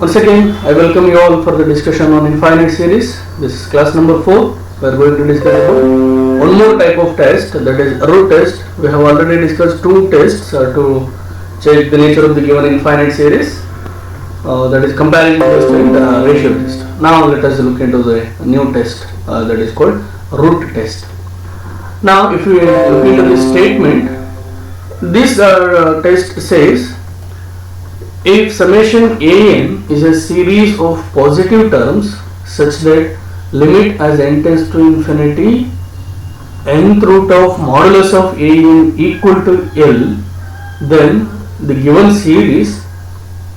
Once again, I welcome you all for the discussion on infinite series. This is class number 4. We are going to discuss about one more type of test, that is root test. We have already discussed two tests to check the nature of the given infinite series. That is comparison test and ratio test. Now let us look into the new test that is called root test. Now if we look into this statement, this test says if summation an is a series of positive terms such that limit as n tends to infinity nth root of modulus of an equal to L, then the given series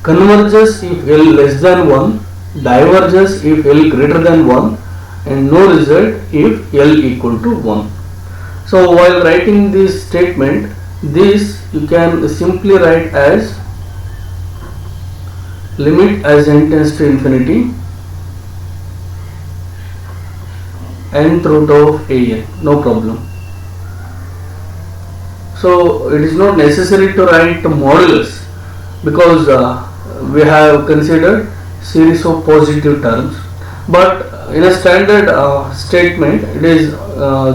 converges if L less than 1, diverges if L greater than 1, and no result if L equal to 1. So while writing this statement, this you can simply write as limit as n tends to infinity nth root of an, no problem. So it is not necessary to write modulus because we have considered series of positive terms, but in a standard statement it is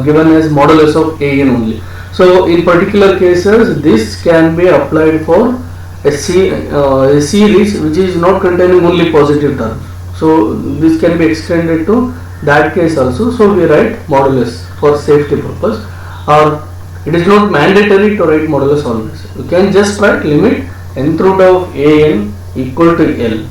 given as modulus of an only. So in particular cases this can be applied for a series which is not containing only positive terms. So this can be extended to that case also. So we write modulus for safety purpose, or it is not mandatory to write modulus always. You can just write limit nth root of an equal to L.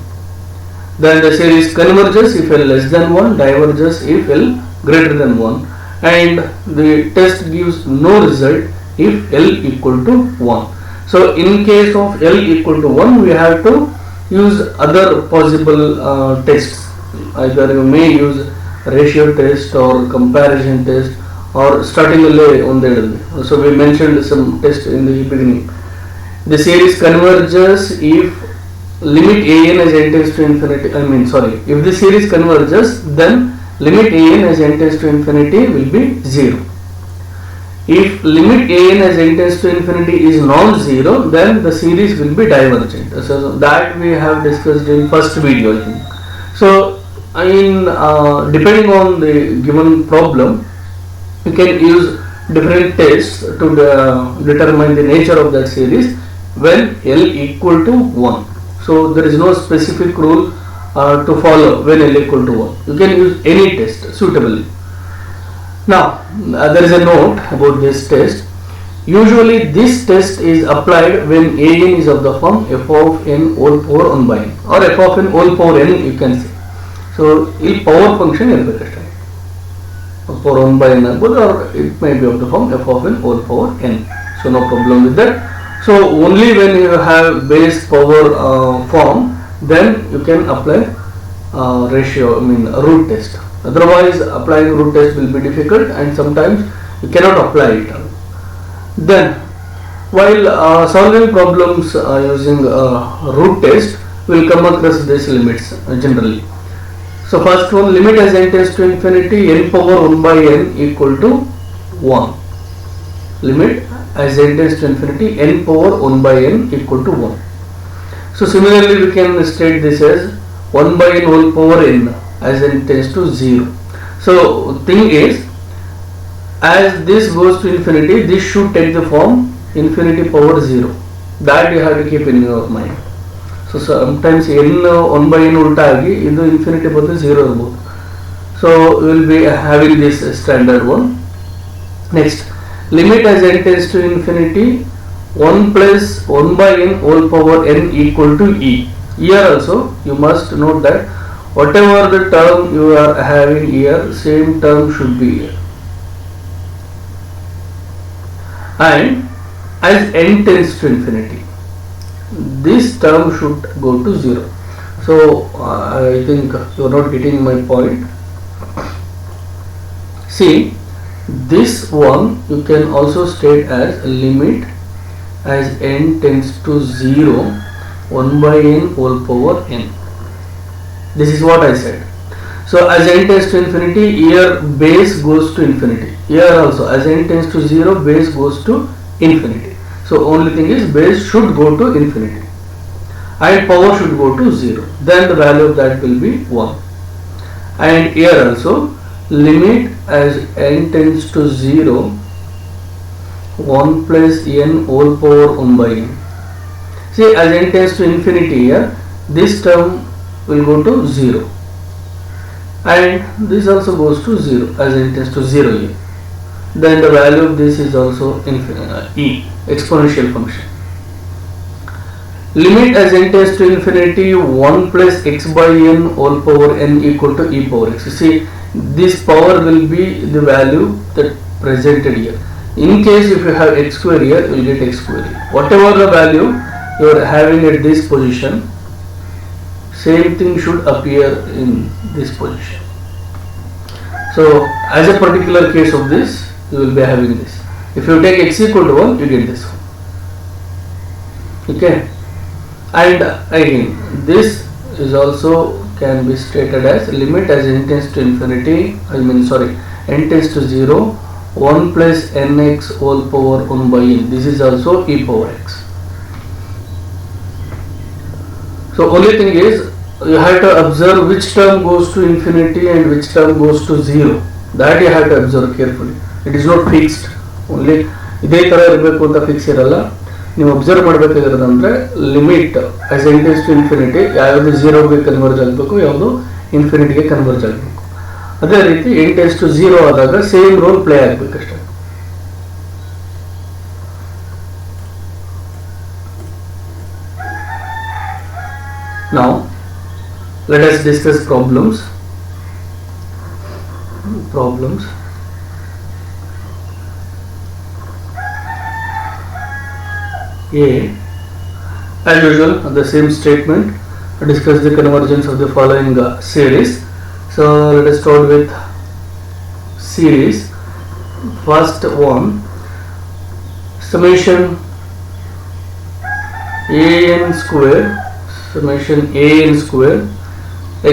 Then the series converges if L less than 1, diverges if L greater than 1, and the test gives no result if L equal to 1. So in case of L equal to 1, we have to use other possible tests. Either you may use ratio test or comparison test or starting on the. So we mentioned some test in the beginning. The series converges if limit an as n tends to infinity. If the series converges, then limit an as n tends to infinity will be 0. If limit an as n tends to infinity is non-zero, then the series will be divergent. So that we have discussed in first video, I think. So depending on the given problem, you can use different tests to determine the nature of that series when L equal to 1. So there is no specific rule to follow when L equal to 1. You can use any test suitably. Now there is a note about this test. Usually this test is applied when an is of the form f of n whole power 1 by n, or f of n whole power n you can say. So power function power 1 by n, or it may be of the form f of n whole power n. So no problem with that. So only when you have base power form, then you can apply root test. Otherwise applying root test will be difficult and sometimes you cannot apply it. Then while solving problems using root test, we will come across these limits generally. So first one, limit as n tends to infinity n power 1 by n equal to 1. Limit as n tends to infinity n power 1 by n equal to 1. So similarly we can state this as 1 by n whole power n as n tends to 0. So thing is, as this goes to infinity, this should take the form infinity power 0. That you have to keep in your mind. So sometimes n 1 by n ulta agi into infinity power 0 irಬಹುದು. So we will be having this standard one. Next, limit as n tends to infinity 1 plus 1 by n whole power n equal to e. Here also you must note that whatever the term you are having here, same term should be here. And as n tends to infinity, this term should go to 0. So I think you are not getting my point. See, this one you can also state as limit as n tends to 0 1 by n whole power n. This is what I said. So as n tends to infinity, here base goes to infinity. Here also as n tends to 0, base goes to infinity. So only thing is base should go to infinity. and power should go to 0. Then the value of that will be 1. And here also limit as n tends to 0, 1 plus n whole power 1 by n. See, as n tends to infinity here, this term will go to 0. And this also goes to 0 as n tends to 0 here. Then the value of this is also e, exponential function. Limit as n tends to infinity 1 plus x by n whole power n equal to e power x. You see, this power will be the value that presented here. In case if you have x square here, you will get x square here. Whatever the value you are having at this position, same thing should appear in this position. So as a particular case of this, you will be having this. If you take x equal to 1, you get this one. Okay. And again, this is also can be stated as limit as n tends to infinity, n tends to 0, 1 plus nx whole power 1 by n. This is also e power x. So only thing is, you have to observe which term goes to infinity and which term goes to 0. That you have to observe carefully. It is not fixed. Only ಇದೇ ತರ ಇರಬೇಕು ಅಂತ fix ಇರಲ್ಲ. ನೀವು observe ಮಾಡಬೇಕಾಗಿರೋದಂದ್ರೆ limit as n tends to infinity ಯಾವುದು 0ಗೆ converge ಆಗಬೇಕು, ಯಾವುದು ಇನ್ಫಿನಿಟಿಗೆ ಕನ್ವರ್ಜ್ ಆಗಬೇಕು. ಅದೇ ರೀತಿ ಎನ್ ಟೆನ್ಸ್ ಟು 0 ಆದಾಗ ಸೇಮ್ ರೋಲ್ ಪ್ಲೇ ಆಗಬೇಕಷ್ಟೇ. Now let us discuss problems. A, as usual, the same statement, discuss the convergence of the following series. So let us start with series. First one, summation an square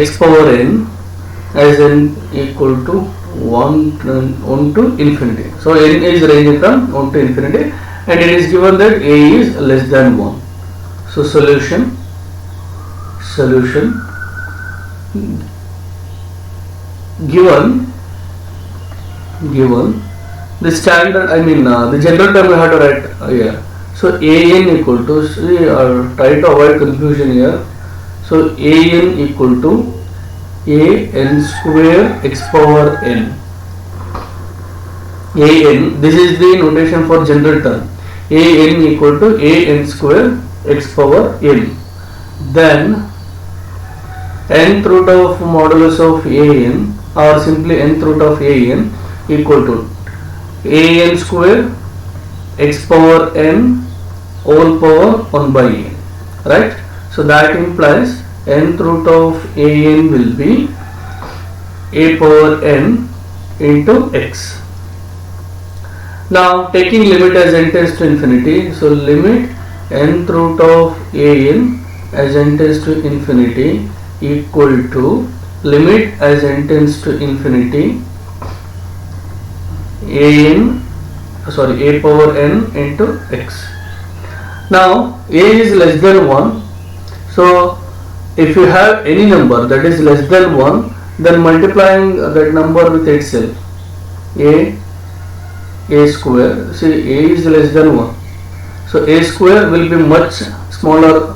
x power n as n equal to 1 to infinity. So n is ranging from 1 to infinity, and it is given that a is less than 1. So solution given the standard, the general term we have to write here. So an equal to, try to avoid confusion here. So an equal to an square x power n. An, this is the notation for general term. An equal to an square x power n. Then nth root of modulus of an, or simply nth root of an, equal to an square x power n whole power 1 by n, right? So that implies nth root of an will be a power n into x. Now taking limit as n tends to infinity, so limit nth root of an as n tends to infinity equal to limit as n tends to infinity a power n into x. Now a is less than 1, so if you have any number that is less than 1, then multiplying that number with itself, a square, see a is less than 1, so a square will be much smaller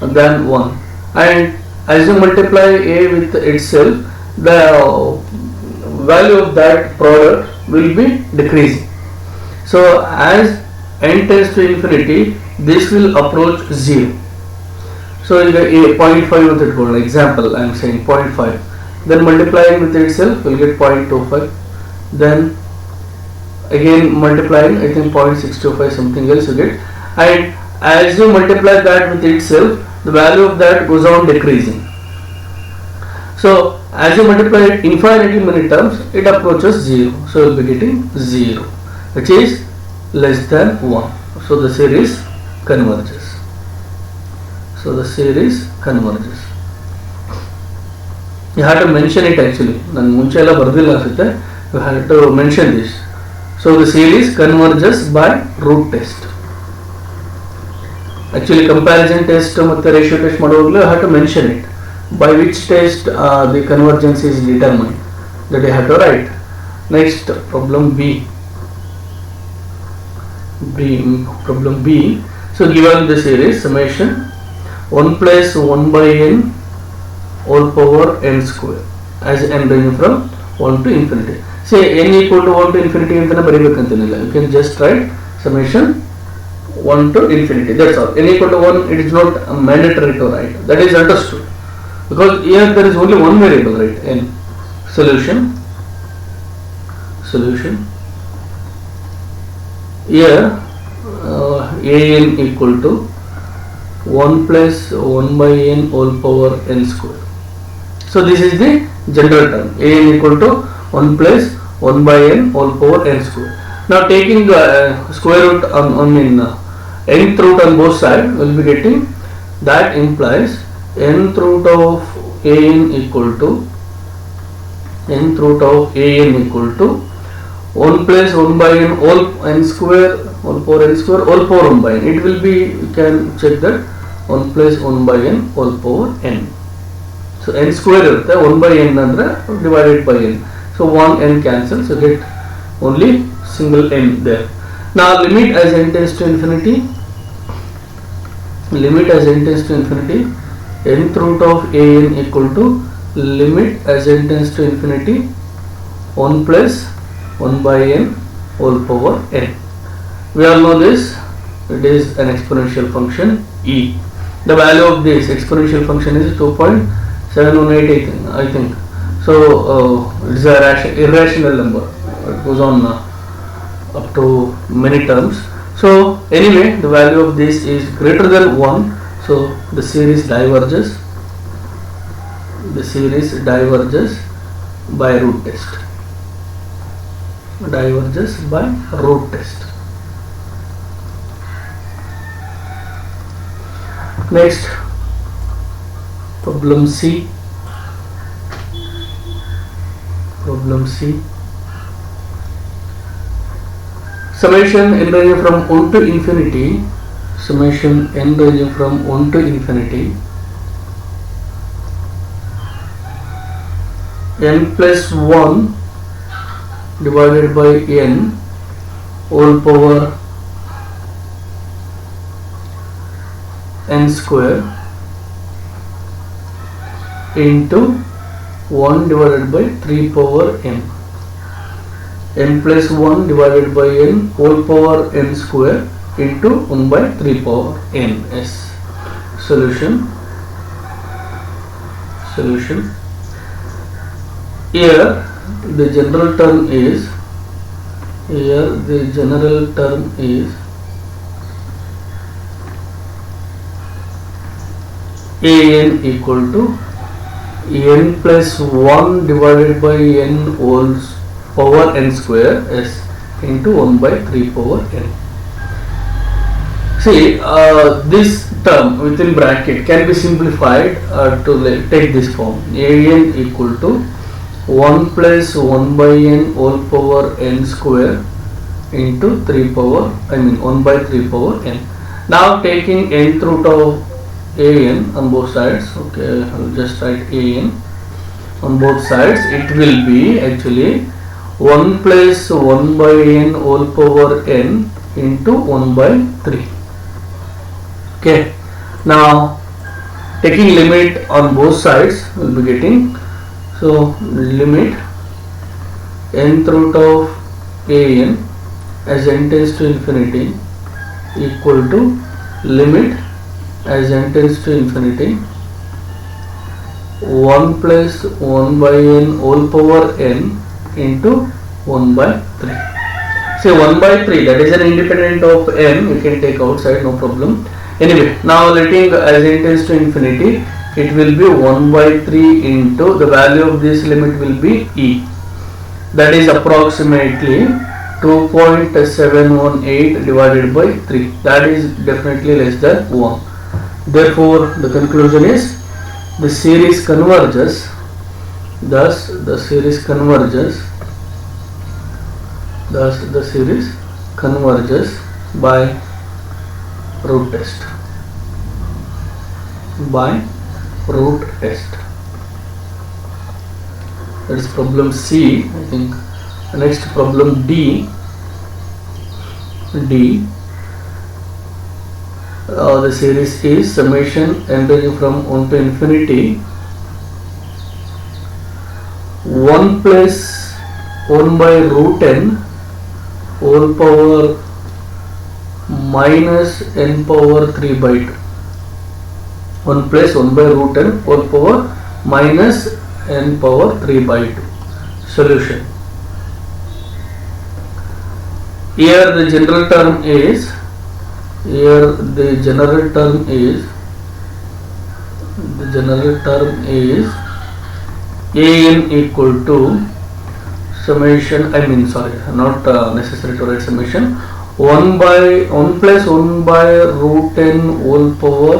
than 1, and as you multiply a with itself, the value of that product will be decreasing. So as n tends to infinity, this will approach 0. So you get a 0.5 with it, for example I am saying 0.5, then multiplying with itself will get 0.25, then again multiplying, I think 0.625 something else you get, and as you multiply that with itself, the value of that goes on decreasing. So as you multiply it infinitely many terms, it approaches 0, so you will be getting 0, which is less than 1. So the series converges. You have to mention it actually. You have to mention this. So the series converges by root test. Actually comparison test ಮತ್ತೆ ratio test ಮಾಡುವಾಗಲೂ I have to mention it by which test the convergence is determined, that I have to write. Next problem problem B. So given the series summation 1 plus 1 by n all power n square as n ranging from 1 to infinity. Say n equal to 1 to infinity ಅಂತನೇ ಬರೀಬೇಕಂತೇನಿಲ್ಲ, you can just write summation 1 to infinity, that's all. N equal to 1, it is not mandatory to write, that is understood, because here there is only one variable, right? N. Solution here an equal to 1 plus 1 by n whole power n square. So this is the general term, an equal to 1 plus 1 by n whole power n square. Now taking the square root on nth root on both sides, we will be getting, that implies nth root of an equal to 1 plus 1 by n whole n square whole power n square whole power 1 by n. It will be, you can check that 1 plus 1 by n whole power n. So n square irutte, 1 by n andre divided by n. So 1 n cancels, so get only single n there. Now limit as n tends to infinity, nth root of an equal to limit as n tends to infinity 1 plus 1 by n whole power n. We all know this, it is an exponential function e. The value of this exponential function is 2.718, I think. So it is an irrational number, it goes on up to many terms. So anyway, the value of this is greater than 1, so the series diverges by root test. Next, problem C. Summation n ranging from 1 to infinity, n plus 1 divided by n whole power n square into 1 divided by 3 power n. N plus 1 divided by n whole power n square into 1 by 3 power n is solution. Here the general term is an equal to n plus 1 divided by n whole power n square s into 1 by 3 power n. See, this term within bracket can be simplified to take this form. An equal to 1 plus 1 by n whole power n square into 1 by 3 power n. Now taking nth root of an on both sides, okay, I will just write an on both sides, it will be actually 1 plus 1 by n whole power n into 1 by 3. Okay, now taking limit on both sides, we will be getting, so limit nth root of an as n tends to infinity equal to limit as n tends to infinity 1 plus 1 by n whole power n into 1 by 3. Say 1 by 3, that is an independent of n, you can take outside, no problem. Anyway, now letting as n tends to infinity, it will be 1 by 3 into the value of this limit will be e, that is approximately 2.718 divided by 3, that is definitely less than 1. Therefore the conclusion is the series converges, thus the series converges by root test. by root test. That is problem C. I think next problem D. The series is summation n ranging from 1 to infinity 1 plus 1 by root n whole power minus n power 3 by 2. 1 plus 1 by root n whole power minus n power 3 by 2. Solution. Here the general term is an equal to summation, not necessary to write summation, 1 plus 1 by root n whole power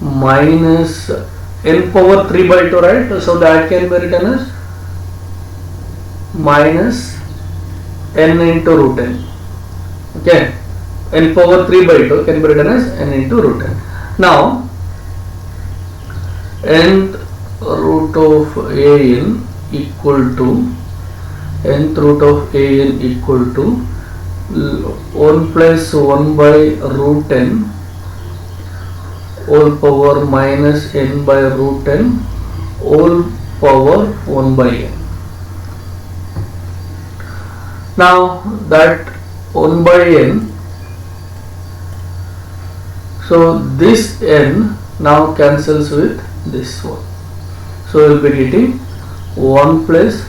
minus n power 3 by 2, right? So that can be written as minus n into root n. Okay, n power 3 by 2 can be written as n into root n. Now nth root of an equal to 1 plus 1 by root n whole power minus n by root n whole power 1 by n. Now that 1 by n, so this n now cancels with this one, so we will be getting 1 plus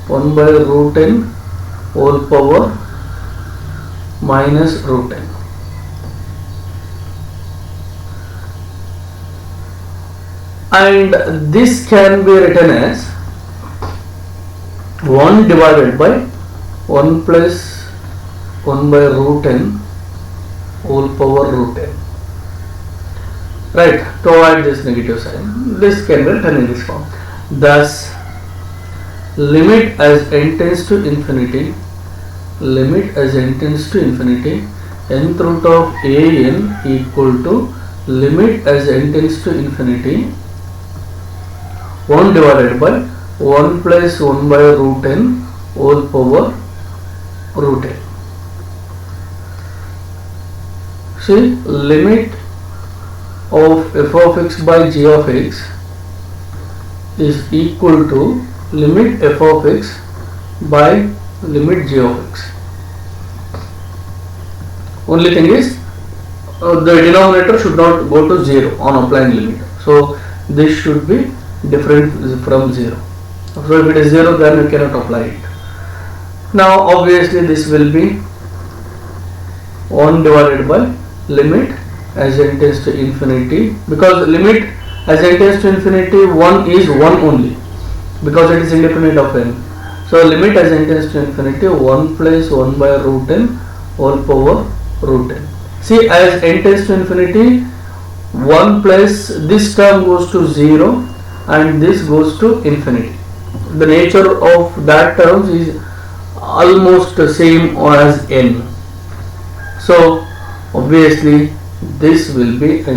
1 by root n whole power minus root n. And this can be written as 1 divided by 1 plus 1 by root n whole power root n. Right, to avoid this negative sign, this can be written in this form. Thus, limit as n tends to infinity, nth root of an equal to limit as n tends to infinity 1 divided by 1 plus 1 by root n whole power root n. See, limit of f of x by g of x is equal to limit f of x by limit g of x. Only thing is the denominator should not go to 0 on applying limit. So this should be different from 0. So if it is 0, then we cannot apply it. Now obviously this will be 1 divided by limit as n tends to infinity, because limit as n tends to infinity 1 is 1 only, because it is independent of n. So limit as n tends to infinity 1 plus 1 by root n whole power root n. See, as n tends to infinity 1 plus this term goes to 0 and this goes to infinity. The nature of that terms is almost the same as n. So obviously this will be, I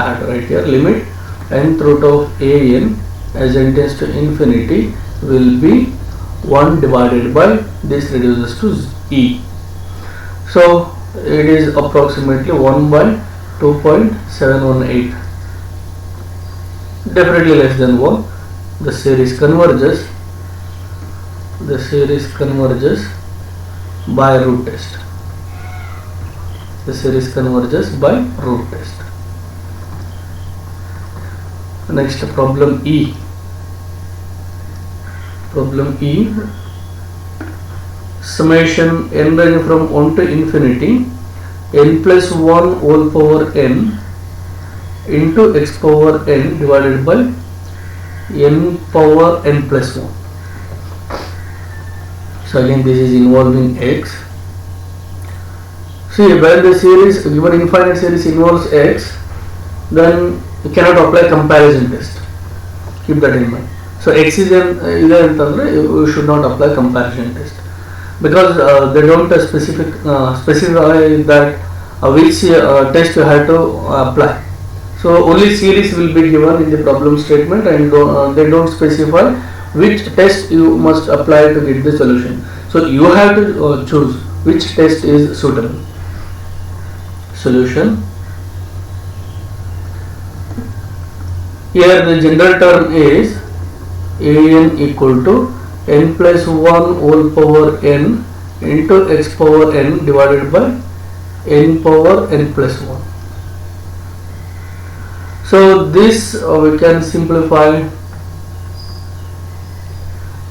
have to write here, limit nth root of an as n tends to infinity will be 1 divided by this reduces to e. So it is approximately 1 by 2.718, definitely less than 1. The series converges by root test. Next, problem E. Summation n ranging from 1 to infinity n plus 1 whole power n into x power n divided by n power n plus 1. So again this is involving x. See, when the series, given infinite series involves x, then you cannot apply comparison test. Keep that in mind. So x is you should not apply comparison test, because they don't specify that which test you have to apply. So only series will be given in the problem statement, and they don't specify which test you must apply to get the solution. So you have to choose which test is suitable. Solution. Here the general term is an equal to n plus 1 whole power n into x power n divided by n power n plus 1. So this we can simplify.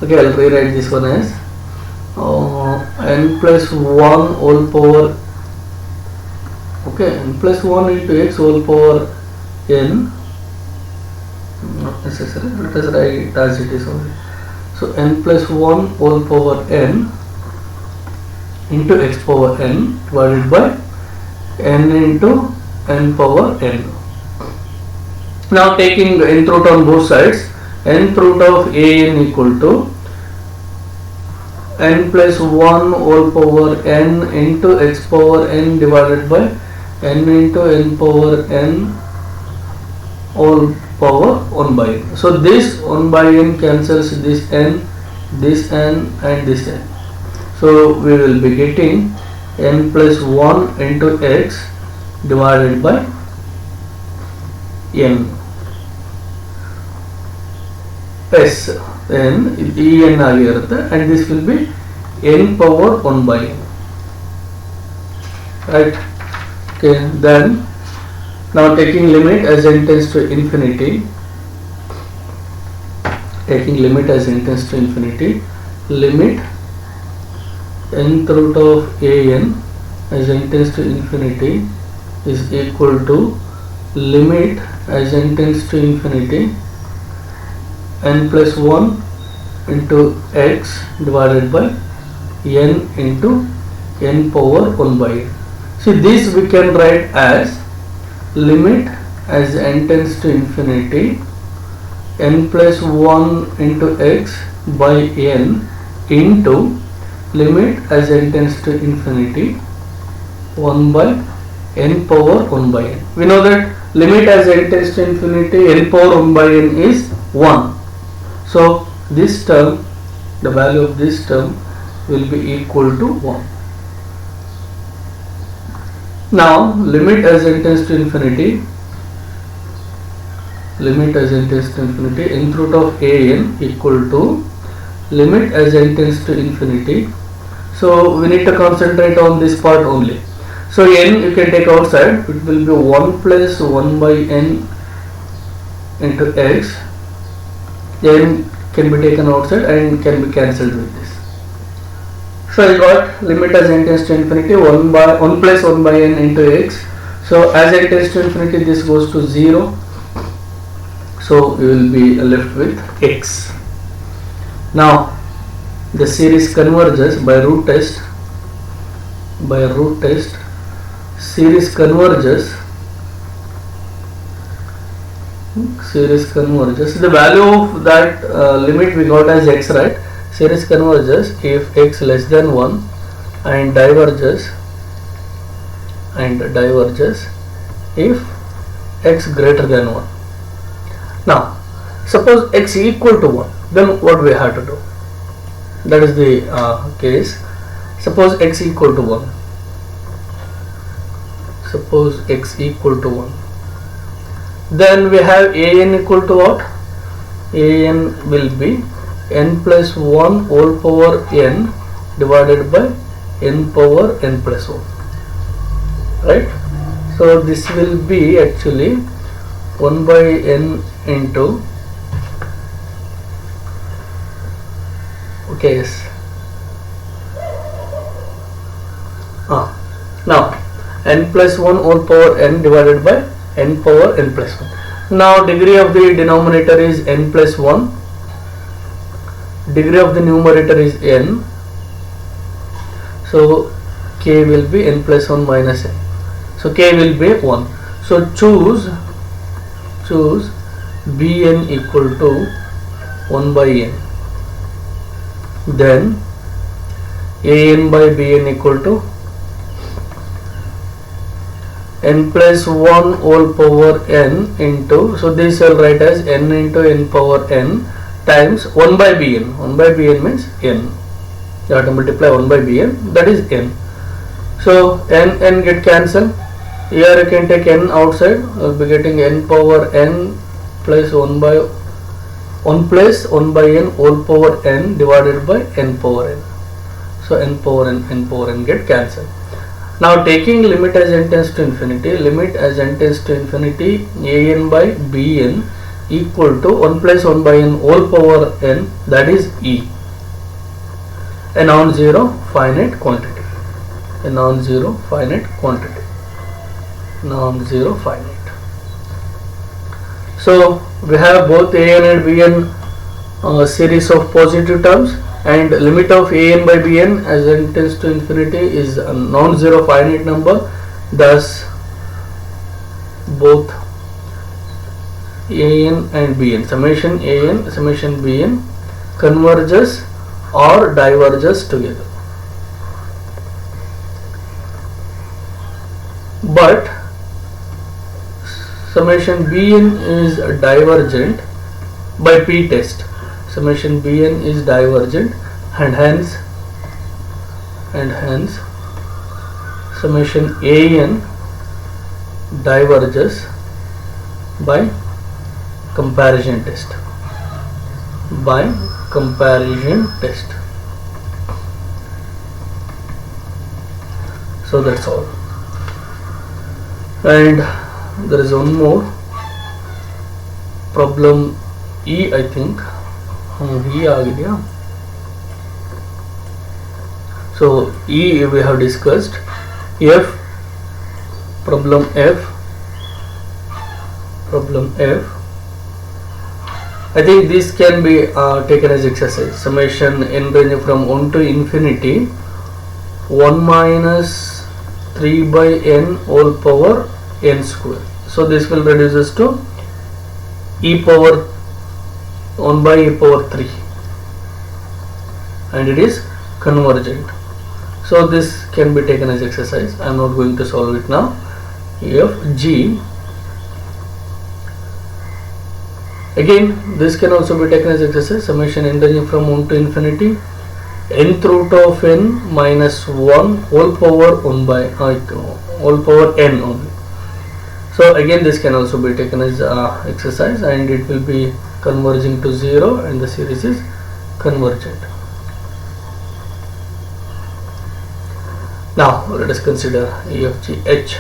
Okay, I'll rewrite this one as n plus 1 whole power, okay, n plus 1 into x whole power n, not necessary, let us write as it is only. So n plus 1 whole power n into x power n divided by n into n power n. Now taking the nth root on both sides, nth root of an equal to n plus 1 whole power n into x power n divided by n into n power n whole power 1 by n. So this 1 by n cancels this n and this n. So we will be getting n plus 1 into x divided by n. S n en ಆಗಿರುತ್ತೆ, and this will be n power 1 by n, right? Okay, then now taking limit as n tends to infinity, limit nth root of an as n tends to infinity is equal to limit as n tends to infinity n plus 1 into x divided by n into n power 1 by n. See, this we can write as limit as n tends to infinity n plus 1 into x by n into limit as n tends to infinity 1 by n power 1 by n. We know that limit as n tends to infinity n power 1 by n is 1. So this term, the value of this term will be equal to 1. Now limit as n tends to infinity, nth root of an equal to limit as n tends to infinity. So we need to concentrate on this part only. So n you can take outside, it will be 1 plus 1 by n into x. N can be taken outside and can be cancelled with this. So I got limit as n tends to infinity 1 plus 1 by n into x. So as n tends to infinity, this goes to 0. So we will be left with x. Now the series converges by root test. Series converges. The value of that limit we got as x, right? Series converges if x less than 1 and diverges if x greater than 1. Now suppose x equal to 1, then what we have to do? That is the case. Suppose x equal to 1. Then we have an equal to what? An will be n plus 1 whole power n divided by n power n plus 1, right? So this will be actually 1 by n into, okay, yes. Now n plus 1 whole power n divided by n power n plus 1. Now degree of the denominator is n plus 1, degree of the numerator is n, so k will be n plus 1 minus n, so k will be 1. So choose bn equal to 1 by n, then an by bn equal to n plus 1 whole power n into, so this I'll write as n into n power n times 1 by bn. 1 by bn means n. You have to multiply 1 by bn, that is n. So n get cancelled. Here you can take n outside. I will be getting n power n plus 1 by 1 plus 1 by n whole power n divided by n power n. So n power n get cancelled. Now taking limit as n tends to infinity, limit as n tends to infinity, a n by b n equal to 1 plus 1 by n whole power n, that is e, a non-zero finite quantity, a non-zero finite quantity, non-zero finite. So we have both a n and b n series of positive terms, and limit of a n by b n as n tends to infinity is a non-zero finite number. Thus both a n and b n, summation a n, summation b n converges or diverges together. But summation bn is divergent by p test. Summation bn is divergent, and hence summation an diverges by comparison test. By comparison test. So that's all. And there is one more problem, E, I think. E आ गया. So E we have discussed. F, problem F. I think this can be taken as exercise. Summation n ranging from 1 to infinity, 1 minus 3 by n whole power n square. So this will reduce us to e power 1 by e power 3, and it is convergent. So this can be taken as exercise. I am not going to solve it now. F, G. Again, this can also be taken as exercise. Summation n ranging from 1 to infinity, nth root of n minus 1 whole power 1 by whole power n only. So again, this can also be taken as exercise, and it will be converging to 0, and the series is convergent. Now let us consider E, F, G, H.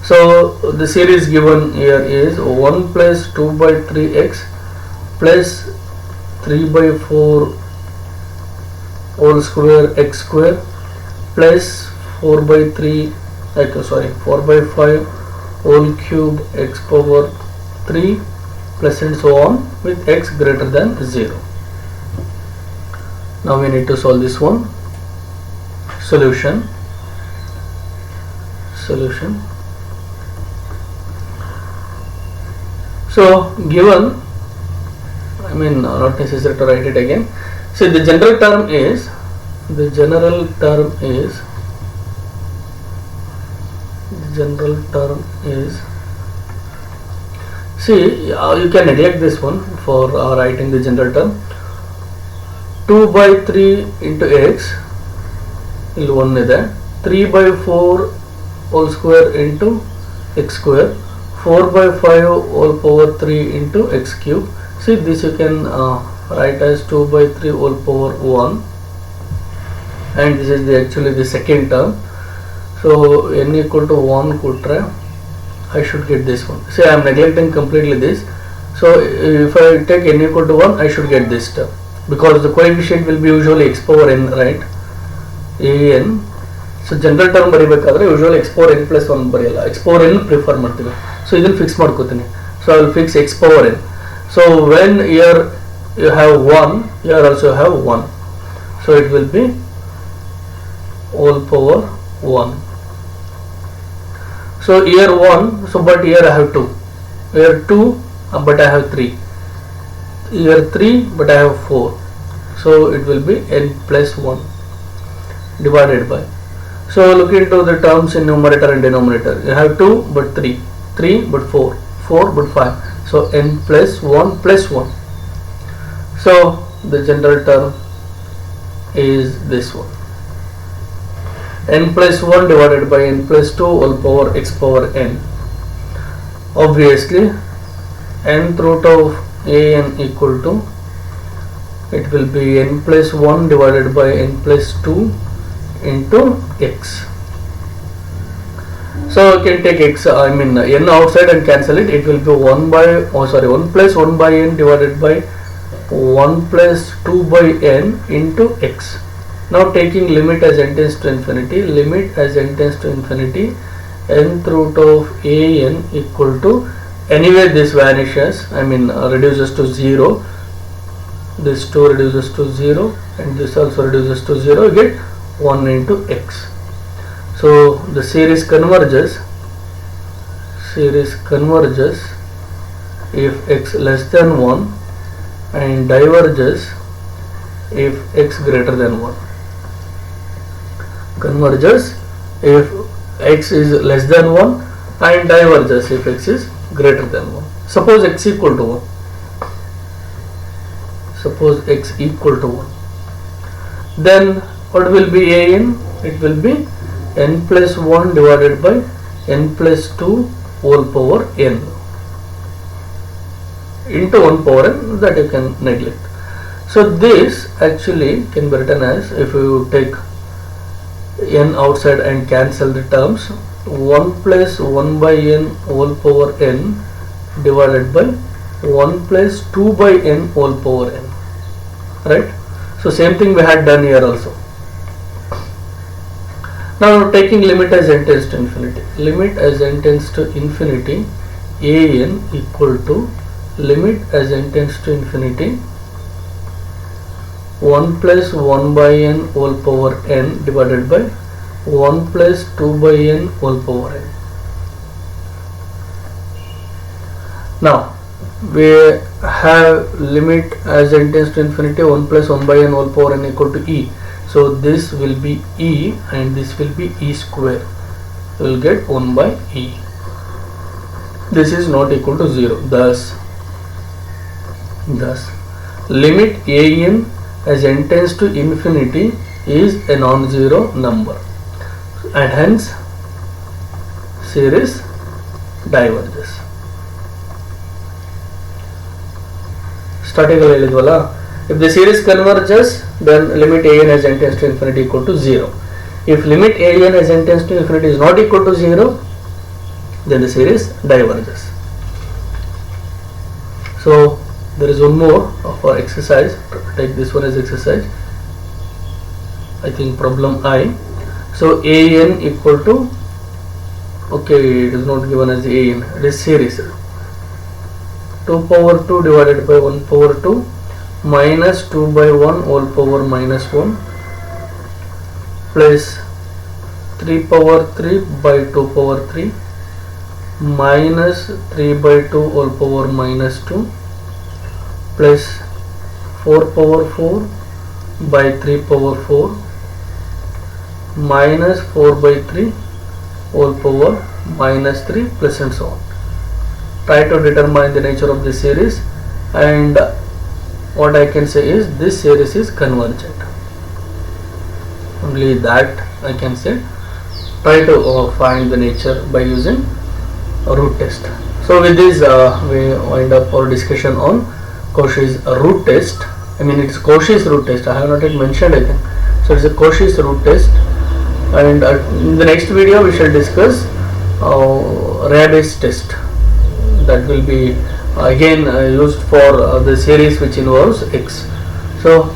So the series given here is 1 plus 2 by 3x plus 3 by 4 whole square x square plus 4 by 4 by 5 whole cube x power 3 plus and so on with x greater than 0. Now we need to solve this one. Solution. So given, I mean not necessary to write it again. See, the general term is see, you can neglect this one for writing the general term. 2 by 3 into x ಇಲ್ಲಿ 1 ಇದೆ, 3 by 4 whole square into x square, 4 by 5 whole power 3 into x cube. See, this you can write as 2 by 3 whole power 1, and this is actually the second term. So n equal to 1 kutre, I should get this one. See, I am neglecting completely this. So if I take n equal to 1, I should get this term, because the coefficient will be usually x power n, right? an. So general term ಬರಿಬೇಕಾದ್ರೆ usually x power n plus 1 ಬರೆಯಲ್ಲ, x power n prefer ಮಾಡ್ತೀವಿ. So ಇದನ್ನು fix ಮಾಡ್ಕೋತೀನಿ. So I will fix x power n. So when here you have 1, here also have 1. So it will be whole power 1. So here 1, so but here I have 2. Here 2, but I have 3. Here 3, but I have 4. So it will be n plus 1 divided by. So look into the terms in numerator and denominator. You have 2 but 3, 3 but 4, 4 but 5. So n plus 1 plus 1. So the general term is this one. N plus 1 divided by n plus 2 whole power x power n. Obviously nth root of an equal to, it will be n plus 1 divided by n plus 2 into x. So you can take x, n outside and cancel it. It will be 1 plus 1 by n divided by 1 plus 2 by n into x. Now taking limit as n tends to infinity, nth root of an equal to, anyway this vanishes, reduces to 0, this 2 reduces to 0 and this also reduces to 0, you get 1 into x. So the series converges if x less than 1 and diverges if x greater than 1. Converges if x is less than 1 and diverges if x is greater than 1. Suppose x equal to 1. Then what will be an? It will be n plus 1 divided by n plus 2 whole power n into 1 power n, that you can neglect. So this actually can be written as, if you take n outside and cancel the terms, 1 plus 1 by n whole power n divided by 1 plus 2 by n whole power n, right? So same thing we had done here also. Now taking limit as n tends to infinity, an equal to limit as n tends to infinity 1 plus 1 by n whole power n divided by 1 plus 2 by n whole power n. Now we have limit as n tends to infinity 1 plus 1 by n whole power n equal to e. So this will be e and this will be e square. We will get 1 by e. This is not equal to 0. Thus limit an as n tends to infinity is a non-zero number and hence series diverges. Static ಹೇಳಿದ್ವಲ್ಲ, if the series converges then limit an as n tends to infinity equal to 0. If limit an as n tends to infinity is not equal to 0, then the series diverges. So there is one more of our exercise. Take this one as exercise, I think problem I. So an equal to, okay, it is not given as an, it is series 2 power 2 divided by 1 power 2 minus 2 by 1 whole power minus 1 plus 3 power 3 by 2 power 3 minus 3 by 2 whole power minus 2 plus 4 power 4 by 3 power 4 minus 4 by 3 whole power minus 3 plus and so on. Try to determine the nature of this series, and what I can say is this series is convergent. Only that I can say. Try to find the nature by using a root test. So with this we wind up our discussion on Cauchy's root test. It's Cauchy's root test. I have not yet mentioned anything. So it's a Cauchy's root test, and in the next video we shall discuss Rabi's test. That will be again used for the series which involves x. So